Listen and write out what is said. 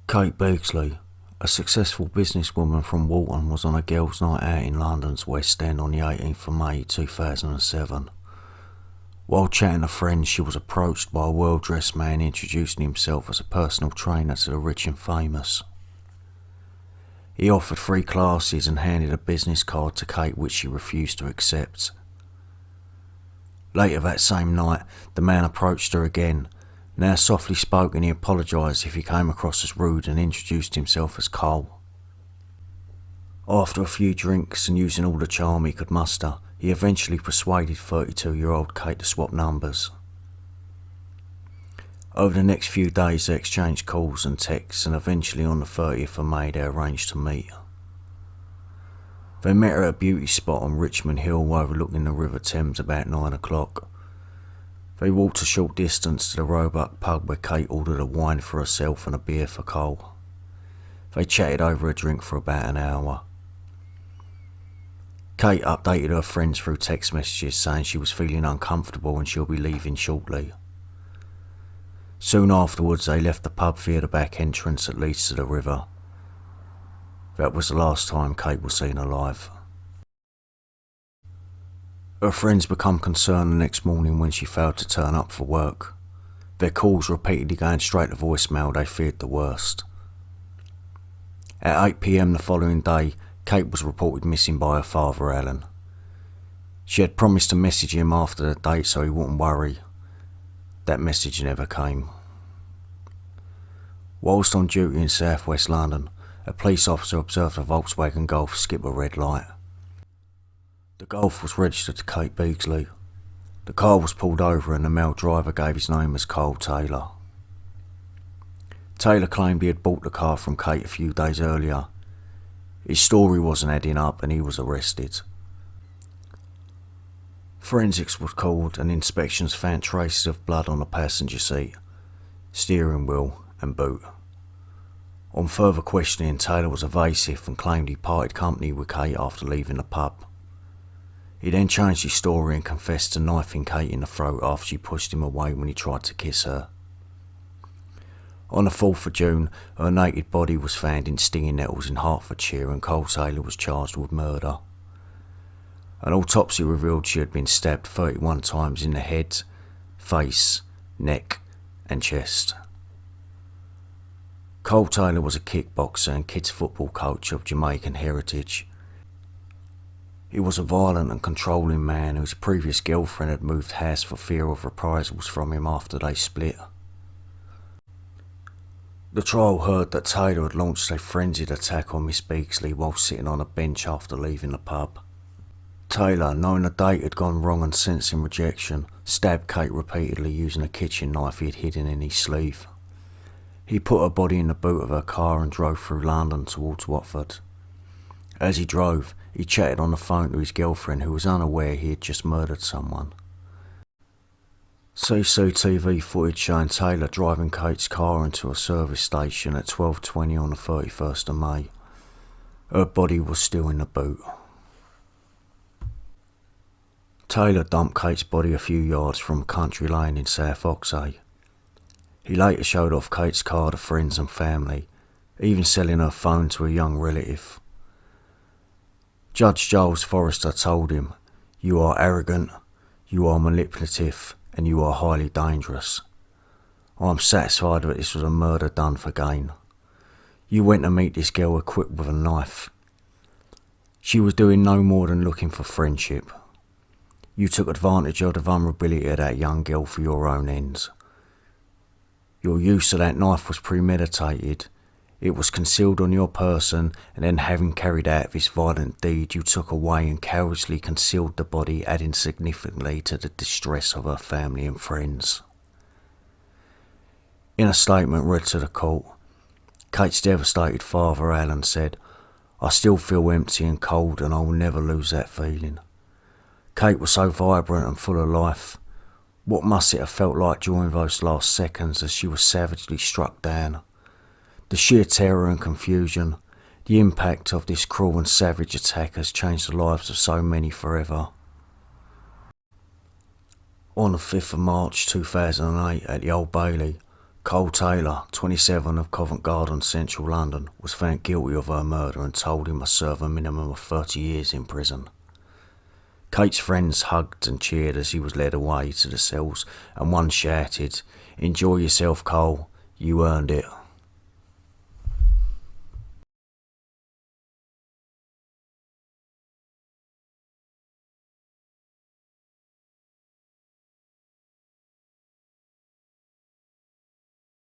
Kate Beagley, a successful businesswoman from Walton, was on a girls' night out in London's West End on the 18th of May 2007. While chatting to friends, she was approached by a well-dressed man introducing himself as a personal trainer to the rich and famous. He offered free classes and handed a business card to Kate, which she refused to accept. Later that same night, the man approached her again. Now softly spoken, he apologised if he came across as rude and introduced himself as Cole. After a few drinks and using all the charm he could muster, he eventually persuaded 32-year-old Kate to swap numbers. Over the next few days they exchanged calls and texts, and eventually on the 30th of May they arranged to meet. They met her at a beauty spot on Richmond Hill overlooking the River Thames about 9 o'clock. They walked a short distance to the Roebuck pub where Kate ordered a wine for herself and a beer for Cole. They chatted over a drink for about an hour. Kate updated her friends through text messages saying she was feeling uncomfortable and she'll be leaving shortly. Soon afterwards they left the pub via the back entrance that leads to the river. That was the last time Kate was seen alive. Her friends become concerned the next morning when she failed to turn up for work. Their calls repeatedly going straight to voicemail, they feared the worst. At 8 p.m. the following day, Kate was reported missing by her father, Alan. She had promised to message him after the date so he wouldn't worry. That message never came. Whilst on duty in southwest London, a police officer observed a Volkswagen Golf skip a red light. The Golf was registered to Kate Beagley. The car was pulled over and the male driver gave his name as Cole Taylor. Taylor claimed he had bought the car from Kate a few days earlier. His story wasn't adding up and he was arrested. Forensics was called and inspections found traces of blood on the passenger seat, steering wheel and boot. On further questioning, Taylor was evasive and claimed he parted company with Kate after leaving the pub. He then changed his story and confessed to knifing Kate in the throat after she pushed him away when he tried to kiss her. On the 4th of June, her naked body was found in stinging nettles in Hertfordshire and Cole Taylor was charged with murder. An autopsy revealed she had been stabbed 31 times in the head, face, neck and chest. Cole Taylor was a kickboxer and kids football coach of Jamaican heritage. He was a violent and controlling man whose previous girlfriend had moved house for fear of reprisals from him after they split. The trial heard that Taylor had launched a frenzied attack on Miss Beagley while sitting on a bench after leaving the pub. Taylor, knowing the date had gone wrong and sensing rejection, stabbed Kate repeatedly using a kitchen knife he had hidden in his sleeve. He put her body in the boot of her car and drove through London towards Watford. As he drove, he chatted on the phone to his girlfriend who was unaware he had just murdered someone. CCTV footage showing Taylor driving Kate's car into a service station at 12:20 on the 31st of May. Her body was still in the boot. Taylor dumped Kate's body a few yards from Country Lane in South Oxley. He later showed off Kate's car to friends and family, even selling her phone to a young relative. Judge Giles Forrester told him, "You are arrogant, you are manipulative, and you are highly dangerous. I am satisfied that this was a murder done for gain. You went to meet this girl equipped with a knife. She was doing no more than looking for friendship. You took advantage of the vulnerability of that young girl for your own ends. Your use of that knife was premeditated. It was concealed on your person, and then having carried out this violent deed, you took away and cowardly concealed the body, adding significantly to the distress of her family and friends." In a statement read to the court, Kate's devastated father, Alan, said, "I still feel empty and cold and I will never lose that feeling. Kate was so vibrant and full of life. What must it have felt like during those last seconds as she was savagely struck down? The sheer terror and confusion, the impact of this cruel and savage attack has changed the lives of so many forever." On the 5th of March 2008 at the Old Bailey, Cole Taylor, 27 of Covent Garden, Central London, was found guilty of her murder and told he must serve a minimum of 30 years in prison. Kate's friends hugged and cheered as he was led away to the cells, and one shouted, "Enjoy yourself, Cole, you earned it."